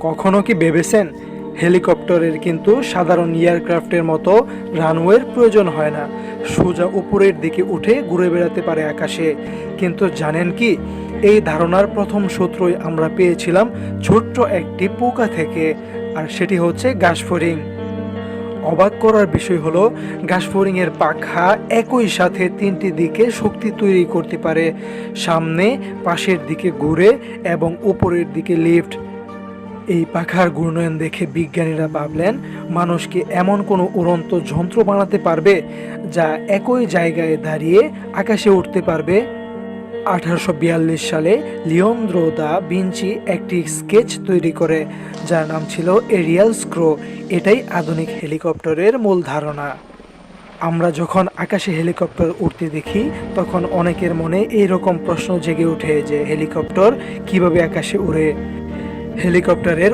কখনো কি ভেবেছেন হেলিকপ্টারের কিন্তু সাধারণ এয়ারক্রাফটের মতো রানওয়ের প্রয়োজন হয় না, সোজা উপরের দিকে উঠে ঘুরে বেড়াতে পারে আকাশে। কিন্তু জানেন কি, এই ধারণার প্রথম সূত্রই আমরা পেয়েছিলাম ছোট্ট একটি পোকা থেকে, আর সেটি হচ্ছে ঘাসফড়িং। অবাক করার বিষয় হলো ঘাসফড়িং এর পাখা একই সাথে তিনটি দিকে শক্তি তৈরি করতে পারে, সামনে, পাশের দিকে ঘুরে এবং উপরের দিকে লিফট। এই পাখার ঘূর্ণয়ন দেখে বিজ্ঞানীরা ভাবলেন, মানুষ কি এমন কোনো উড়ন্ত যন্ত্র বানাতে পারবে যা একই জায়গায় দাঁড়িয়ে আকাশে উঠতে পারবে। 1842 সালে লিওন্দ্রো দা ভিঞ্চি একটি স্কেচ তৈরি করে, যার নাম ছিল এরিয়াল স্ক্রো। এটাই আধুনিক হেলিকপ্টারের মূল ধারণা। আমরা যখন আকাশে হেলিকপ্টার উড়তে দেখি, তখন অনেকের মনে এইরকম প্রশ্ন জেগে ওঠে যে হেলিকপ্টার কিভাবে আকাশে উড়ে। হেলিকপ্টারের